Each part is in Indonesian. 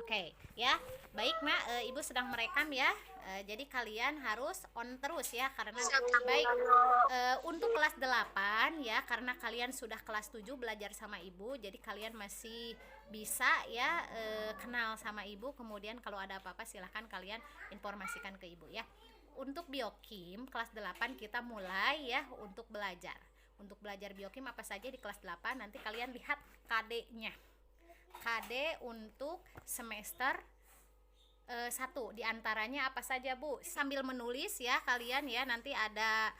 Oke, ya. Baik, Mak, Ibu sedang merekam ya. Jadi kalian harus on terus ya karena baik untuk kelas 8 ya, karena kalian sudah kelas 7 belajar sama Ibu, jadi kalian masih bisa ya kenal sama Ibu. Kemudian kalau ada apa-apa silahkan kalian informasikan ke Ibu ya. Untuk biokim kelas 8 kita mulai ya untuk belajar. Untuk belajar biokim apa saja di kelas 8 nanti kalian lihat KD-nya. KD untuk semester 1 diantaranya apa saja Bu, sambil menulis ya kalian ya, nanti ada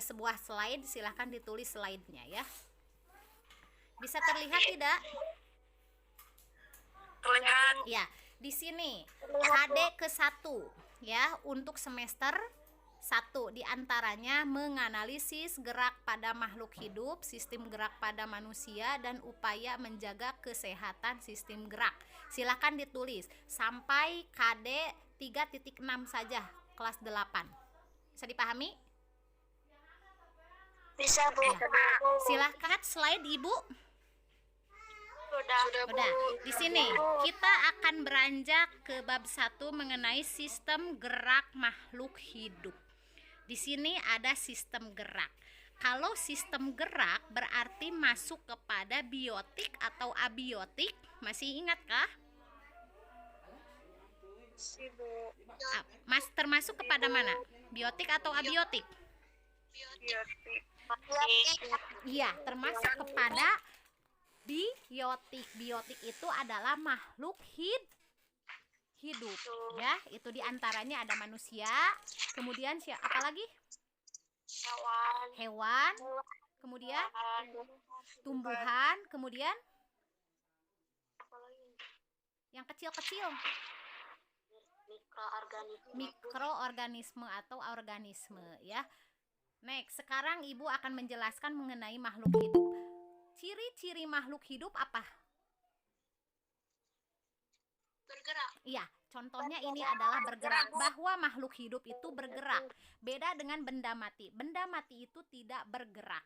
sebuah slide, silahkan ditulis slide-nya ya. Bisa terlihat tidak? Terlihat. Ya, di sini KD ke-1 ya untuk semester 1 diantaranya menganalisis gerak pada makhluk hidup, sistem gerak pada manusia, dan upaya menjaga kesehatan sistem gerak. Silakan ditulis sampai KD 3.6 saja kelas 8. Bisa dipahami? Bisa Bu. Ya. Silakan slide Ibu. Udah. Di sini kita akan beranjak ke bab 1 mengenai sistem gerak makhluk hidup. Di sini ada sistem gerak. Kalau sistem gerak berarti masuk kepada biotik atau abiotik. Masih ingatkah? Mas termasuk kepada mana? Biotik atau abiotik? Biotik. Iya, termasuk kepada biotik. Biotik itu adalah makhluk hidup ya, itu diantaranya ada manusia, kemudian apa lagi? Hewan, kemudian tumbuhan, kemudian yang kecil-kecil mikroorganisme atau organisme ya. Next, sekarang Ibu akan menjelaskan mengenai makhluk hidup. Ciri-ciri makhluk hidup apa? Bergerak. Iya, contohnya ini adalah bergerak, bahwa makhluk hidup itu bergerak. Beda dengan benda mati. Benda mati itu tidak bergerak.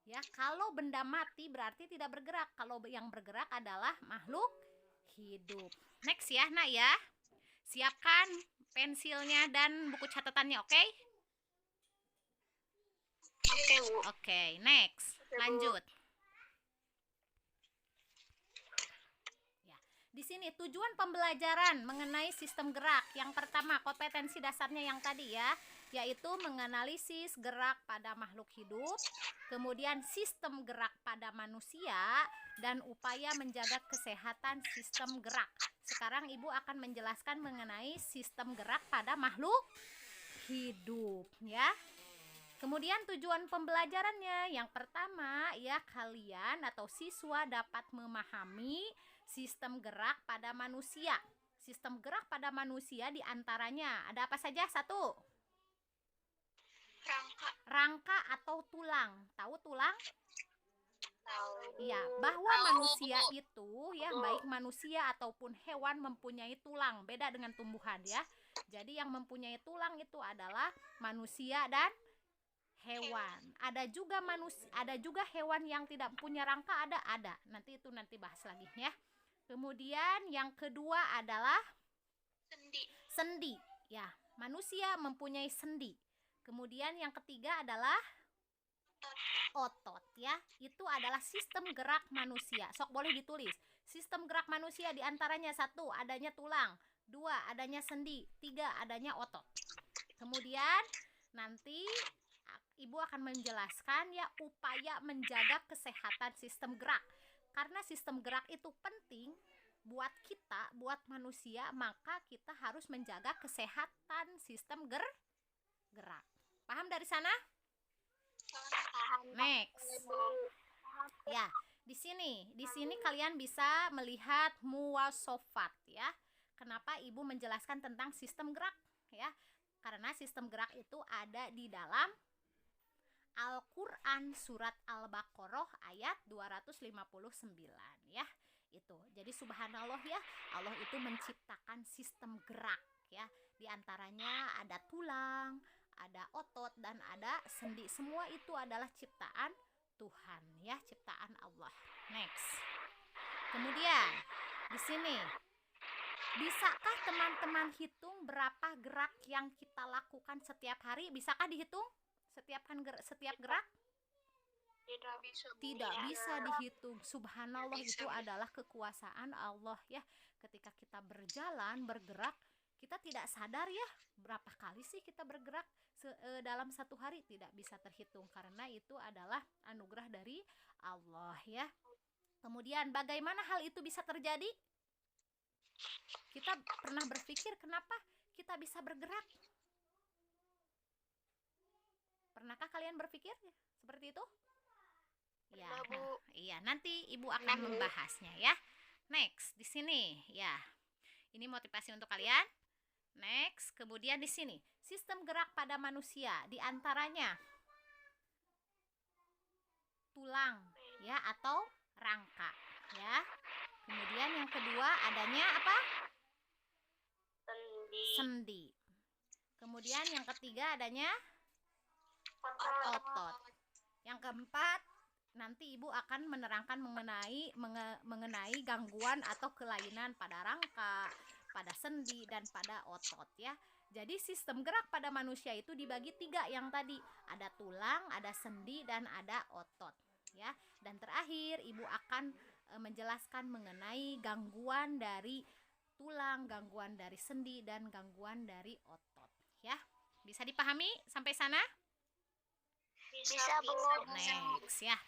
Ya, kalau benda mati berarti tidak bergerak. Kalau yang bergerak adalah makhluk hidup. Next ya, Nak ya. Siapkan pensilnya dan buku catatannya, oke? Oke Bu. Oke, next. Lanjut. Di sini tujuan pembelajaran mengenai sistem gerak. Yang pertama, kompetensi dasarnya yang tadi ya, yaitu menganalisis gerak pada makhluk hidup, kemudian sistem gerak pada manusia, dan upaya menjaga kesehatan sistem gerak. Sekarang Ibu akan menjelaskan mengenai sistem gerak pada makhluk hidup ya. Kemudian tujuan pembelajarannya yang pertama ya, kalian atau siswa dapat memahami sistem gerak pada manusia. Sistem gerak pada manusia diantaranya ada apa saja? 1. Rangka atau tulang. Tahu tulang? Iya, bahwa manusia itu ya, baik manusia ataupun hewan mempunyai tulang. Beda dengan tumbuhan ya. Jadi yang mempunyai tulang itu adalah manusia dan hewan. Ada juga hewan yang tidak punya rangka, ada. Nanti bahas lagi ya. Kemudian yang kedua adalah sendi. Ya, manusia mempunyai sendi. Kemudian yang ketiga adalah otot ya. Itu adalah sistem gerak manusia. Sok boleh ditulis. Sistem gerak manusia diantaranya 1. Adanya tulang, 2. Adanya sendi, 3. Adanya otot. Kemudian nanti Ibu akan menjelaskan ya upaya menjaga kesehatan sistem gerak. Karena sistem gerak itu penting buat kita, buat manusia, maka kita harus menjaga kesehatan sistem gerak. Paham dari sana? Next. Ya, di sini kalian bisa melihat muwasofat ya. Kenapa Ibu menjelaskan tentang sistem gerak ya? Karena sistem gerak itu ada di dalam Al-Quran surat Al-Baqarah ayat 259 ya. Itu. Jadi subhanallah ya, Allah itu menciptakan sistem gerak ya. Di antaranya ada tulang, ada otot, dan ada sendi. Semua itu adalah ciptaan Tuhan ya, ciptaan Allah. Next. Kemudian di sini Bisakah teman-teman hitung berapa gerak yang kita lakukan setiap hari? Bisakah dihitung setiap gerak? Tidak bisa, Bu. Tidak bisa dihitung. Subhanallah, Tidak bisa, itu Bu. adalah kekuasaan Allah ya. Ketika kita berjalan, bergerak, kita tidak sadar ya berapa kali sih kita bergerak dalam satu hari, tidak bisa terhitung karena itu adalah anugerah dari Allah ya. Kemudian bagaimana hal itu bisa terjadi? Kita pernah berpikir kenapa kita bisa bergerak? Pernahkah kalian berpikir seperti itu? Ya, iya, nanti Ibu akan membahasnya ya. Next, di sini ya. Ini motivasi untuk kalian. Next, kemudian di sini sistem gerak pada manusia, di antaranya tulang ya atau rangka ya. Kemudian yang kedua adanya apa? Sendi. Kemudian yang ketiga adanya otot. Yang keempat, nanti Ibu akan menerangkan mengenai gangguan atau kelainan pada rangka, pada sendi, dan pada otot ya. Jadi sistem gerak pada manusia itu dibagi 3 yang tadi. Ada tulang, ada sendi, dan ada otot ya. Dan terakhir Ibu akan menjelaskan mengenai gangguan dari tulang, gangguan dari sendi, dan gangguan dari otot ya. Bisa dipahami sampai sana? Bisa, Bu. Next ya.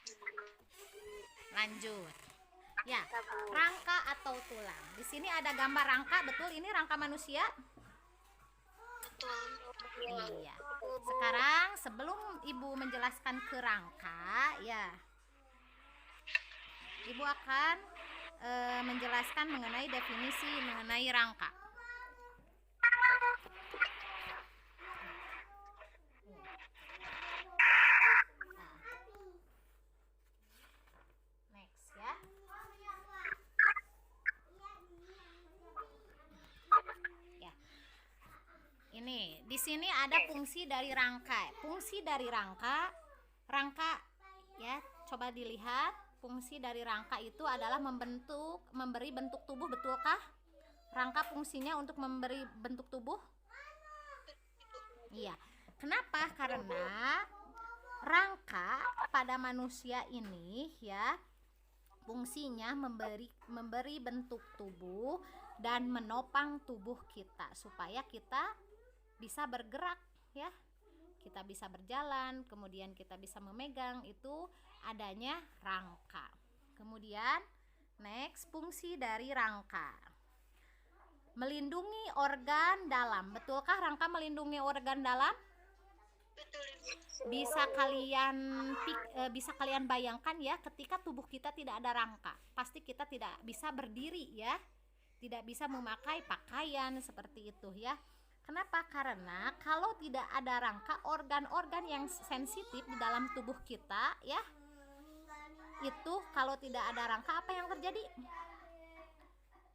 Lanjut. Ya, rangka atau tulang. Di sini ada gambar rangka, betul ini rangka manusia? Betul. Iya. Sekarang sebelum Ibu menjelaskan ke rangka, ya. Ibu akan menjelaskan mengenai definisi mengenai rangka. Next ya. Ya. Ini di sini ada fungsi dari rangka. Fungsi dari rangka ya, coba dilihat. Fungsi dari rangka itu adalah memberi bentuk tubuh, betulkah? Rangka fungsinya untuk memberi bentuk tubuh? Iya. Kenapa? Karena rangka pada manusia ini ya fungsinya memberi bentuk tubuh dan menopang tubuh kita supaya kita bisa bergerak ya. Kita bisa berjalan, kemudian kita bisa memegang, itu adanya rangka. Kemudian next, fungsi dari rangka melindungi organ dalam. Betulkah rangka melindungi organ dalam? Betul, Ibu. Bisa kalian bayangkan ya, ketika tubuh kita tidak ada rangka, pasti kita tidak bisa berdiri ya, tidak bisa memakai pakaian seperti itu ya. Kenapa? Karena kalau tidak ada rangka, organ-organ yang sensitif di dalam tubuh kita ya, itu kalau tidak ada rangka apa yang terjadi?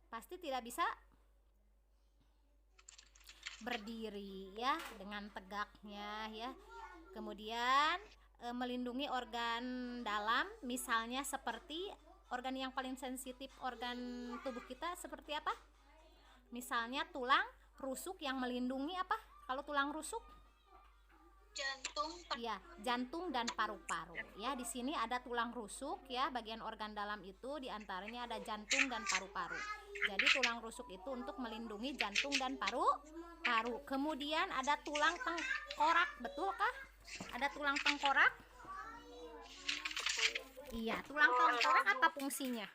Pasti tidak bisa berdiri ya dengan tegaknya ya. Kemudian melindungi organ dalam, misalnya seperti organ yang paling sensitif organ tubuh kita seperti apa? Misalnya tulang rusuk yang melindungi apa? Kalau tulang rusuk? Jantung. Iya, jantung dan paru-paru. Ya, di sini ada tulang rusuk ya, bagian organ dalam itu diantaranya ada jantung dan paru-paru. Jadi tulang rusuk itu untuk melindungi jantung dan paru-paru. Kemudian ada tulang tengkorak, betulkah? Ada tulang tengkorak? Iya, tulang tengkorak apa fungsinya?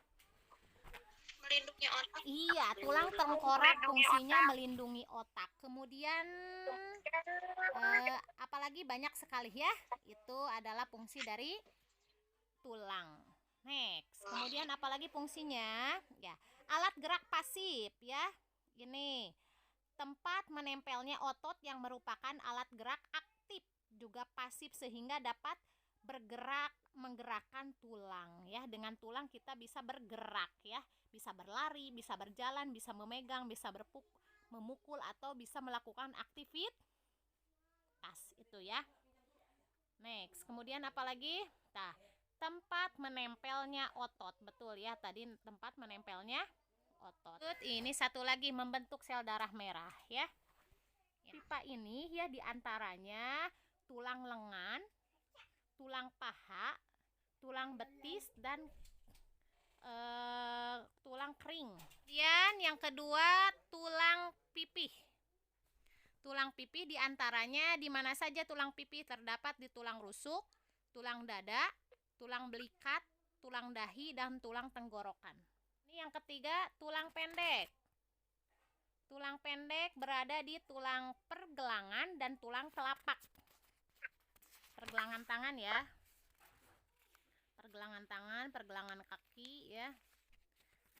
Melindungi otak. Iya, tulang tengkorak fungsinya melindungi otak. Kemudian apalagi banyak sekali ya. Itu adalah fungsi dari tulang. Next. Kemudian apalagi fungsinya? Ya, alat gerak pasif ya. Ini tempat menempelnya otot yang merupakan alat gerak aktif, juga pasif sehingga dapat bergerak menggerakkan tulang ya. Dengan tulang kita bisa bergerak ya, bisa berlari, bisa berjalan, bisa memegang, bisa memukul atau bisa melakukan aktivitas itu ya. Next, kemudian apalagi? Tempat menempelnya otot, betul ya, tadi tempat menempelnya otot. Ini satu lagi membentuk sel darah merah ya. Pipa ini ya diantaranya tulang lengan, tulang paha, tulang betis, dan tulang kering. Kemudian yang kedua tulang pipih. Tulang pipih diantaranya di mana saja tulang pipih terdapat di tulang rusuk, tulang dada, tulang belikat, tulang dahi, dan tulang tenggorokan. Ini yang ketiga tulang pendek. Tulang pendek berada di tulang pergelangan dan tulang telapak. Pergelangan tangan ya. Pergelangan tangan, pergelangan kaki ya.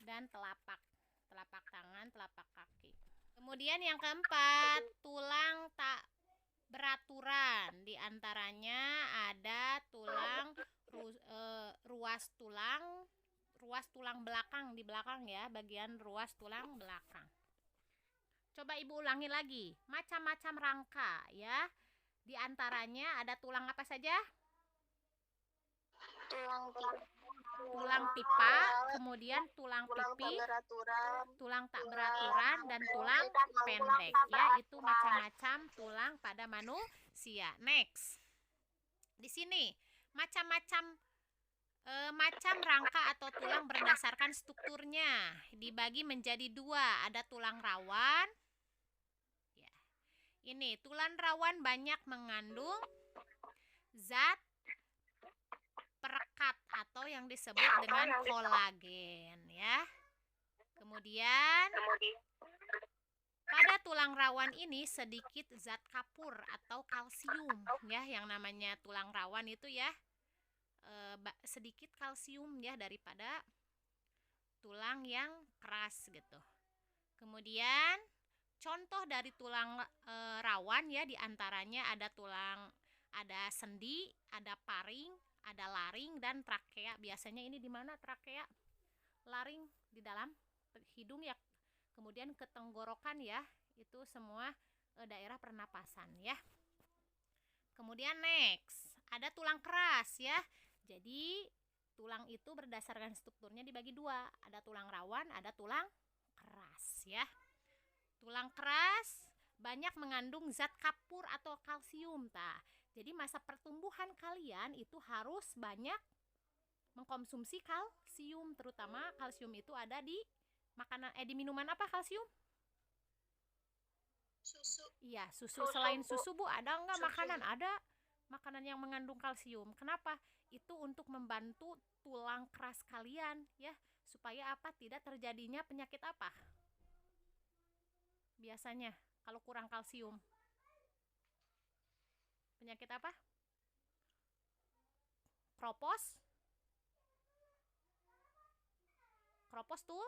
Dan telapak. Telapak tangan, telapak kaki. Kemudian yang keempat, tulang tak beraturan. Di antaranya ada tulang ruas tulang belakang di belakang ya, bagian ruas tulang belakang. Coba Ibu ulangi lagi, macam-macam rangka ya. Di antaranya ada tulang apa saja? Tulang pipa, kemudian tulang pipih, tulang tak beraturan, dan tulang pendek ya. Itu macam-macam tulang pada manusia. Next. Di sini macam-macam rangka atau tulang berdasarkan strukturnya dibagi menjadi dua. Ada tulang rawan. Ya. Ini tulang rawan banyak mengandung zat perekat atau yang disebut dengan kolagen ya. Kemudian pada tulang rawan ini sedikit zat kapur atau kalsium ya. Yang namanya tulang rawan itu ya sedikit kalsium ya daripada tulang yang keras gitu. Kemudian contoh dari tulang rawan ya, diantaranya ada sendi, ada paring, ada laring, dan trakea. Biasanya ini di mana trakea? Laring di dalam hidung ya. Kemudian ke tenggorokan ya, itu semua daerah pernapasan ya. Kemudian next, ada tulang keras ya. Jadi tulang itu berdasarkan strukturnya dibagi dua. Ada tulang rawan, ada tulang keras ya. Tulang keras banyak mengandung zat kapur atau kalsium. Jadi masa pertumbuhan kalian itu harus banyak mengkonsumsi kalsium. Terutama kalsium itu ada di makanan di minuman apa kalsium? Susu. Iya, susu. Selain susu Bu, ada enggak makanan? Ada makanan yang mengandung kalsium. Kenapa? Itu untuk membantu tulang keras kalian ya, supaya apa? Tidak terjadinya penyakit apa? Biasanya kalau kurang kalsium. Penyakit apa? Kropos. Kropos tuh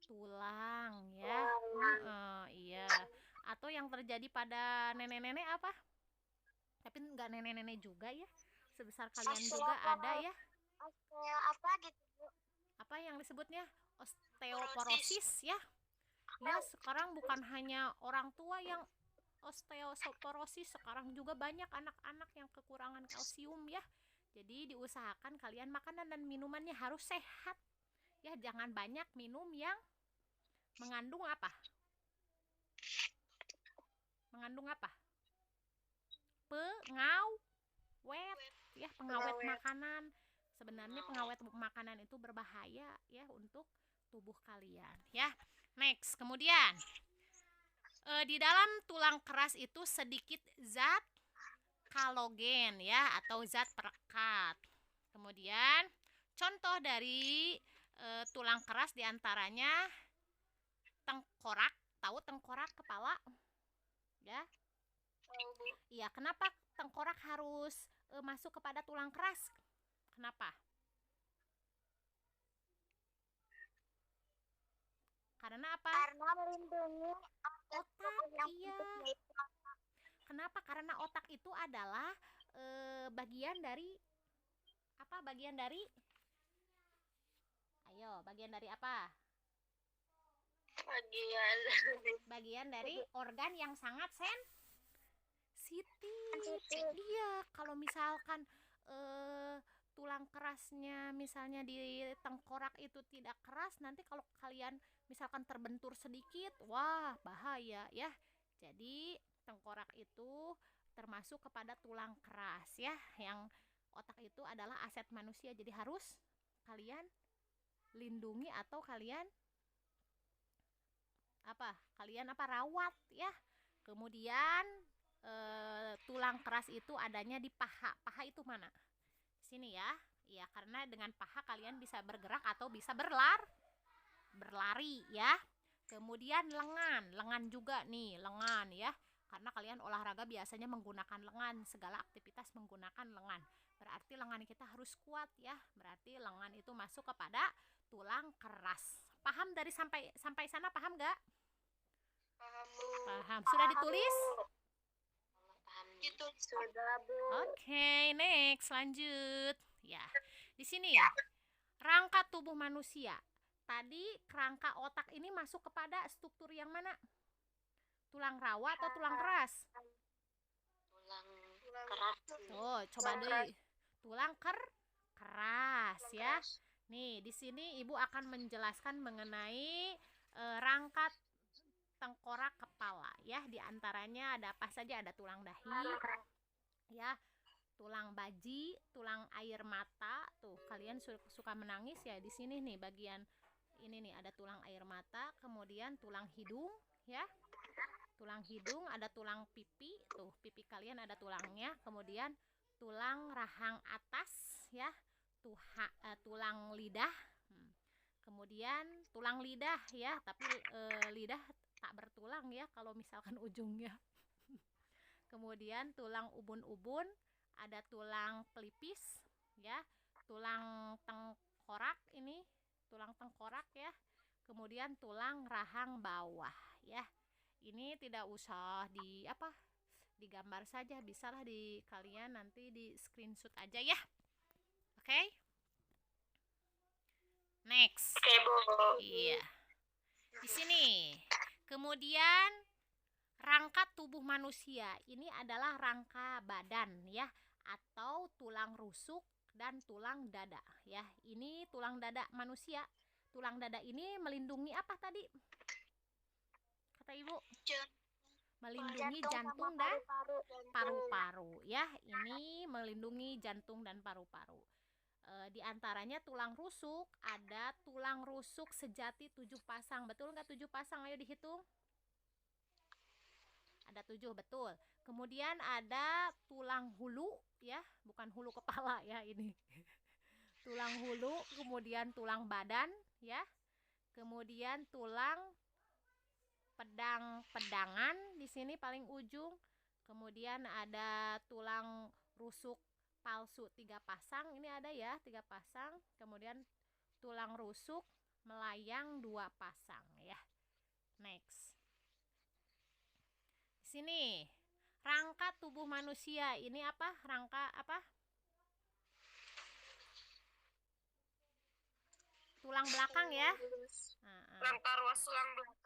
tulang ya. Iya. Atau yang terjadi pada nenek-nenek apa? Tapi enggak nenek-nenek juga ya. Sebesar kalian juga ada ya. Apa gitu, Bu? Apa yang disebutnya? Osteoporosis ya. Ya, sekarang bukan hanya orang tua yang osteoporosis, sekarang juga banyak anak-anak yang kekurangan kalsium ya. Jadi diusahakan kalian makanan dan minumannya harus sehat. Ya, jangan banyak minum yang mengandung apa? Mengandung apa? Pengawet ya, pengawet makanan. Sebenarnya pengawet makanan itu berbahaya ya untuk tubuh kalian ya. Next, kemudian di dalam tulang keras itu sedikit zat kolagen ya, atau zat perekat. Kemudian contoh dari tulang keras diantaranya tengkorak. Tahu tengkorak kepala ya? Iya, kenapa tengkorak harus masuk kepada tulang keras? Kenapa? Karena apa? Karena melindungi Otak. Iya. Kenapa? Karena otak itu adalah bagian dari apa? Bagian dari apa? Bagian dari organ yang sangat sensitif. Iya, kalau misalkan tulang tulang kerasnya misalnya di tengkorak itu tidak keras, nanti kalau kalian misalkan terbentur sedikit, wah bahaya ya. Jadi tengkorak itu termasuk kepada tulang keras ya, yang otak itu adalah aset manusia, jadi harus kalian lindungi atau kalian rawat ya. Kemudian tulang keras itu adanya di paha. Paha itu mana? Sini ya. Ya, karena dengan paha kalian bisa bergerak atau bisa berlari ya. Kemudian lengan juga nih, lengan ya. Karena kalian olahraga biasanya menggunakan lengan, segala aktivitas menggunakan lengan. Berarti lengan kita harus kuat ya. Berarti lengan itu masuk kepada tulang keras. Paham dari sampai sana, paham gak? Paham. Sudah ditulis? Itu sudah, Bu. Oke, next, lanjut. Ya, di sini ya. Rangka tubuh manusia. Tadi kerangka otak ini masuk kepada struktur yang mana? Tulang rawa atau tulang keras? Tulang keras. Oh, coba deh. Tulang keras ya. Nih, di sini Ibu akan menjelaskan mengenai rangka tengkorak kepala ya. Di antaranya ada apa saja? Ada tulang dahi ya, tulang baji, tulang air mata. Tuh, kalian suka menangis ya, di sini nih bagian ini nih ada tulang air mata, kemudian tulang hidung ya. Tulang hidung, ada tulang pipi. Tuh, pipi kalian ada tulangnya. Kemudian tulang rahang atas ya. Tulang lidah. Kemudian tulang lidah ya, tapi lidah tak bertulang ya kalau misalkan ujungnya. Kemudian tulang ubun-ubun, ada tulang pelipis ya, tulang tengkorak ini, tulang tengkorak ya. Kemudian tulang rahang bawah ya. Ini tidak usah digambar saja, bisalah di kalian nanti di screenshot aja ya. Oke? Next. Oke, Bu. Iya. Di sini. Kemudian rangka tubuh manusia ini adalah rangka badan ya, atau tulang rusuk dan tulang dada ya. Ini tulang dada manusia. Tulang dada ini melindungi apa tadi? Kata Ibu? Melindungi jantung dan paru-paru ya. Ini melindungi jantung dan paru-paru. Di antaranya tulang rusuk, ada tulang rusuk sejati 7 pasang. Betul nggak 7 pasang? Ayo dihitung. Ada 7, betul. Kemudian ada tulang hulu ya, bukan hulu kepala ya ini. Tulang hulu, kemudian tulang badan ya. Kemudian tulang pedangan di sini paling ujung. Kemudian ada tulang rusuk palsu 3 pasang, ini ada ya 3 pasang. Kemudian tulang rusuk melayang 2 pasang ya. Next. Di sini rangka tubuh manusia ini apa? Rangka apa? Tulang belakang ya. Rangka ruas tulang belakang.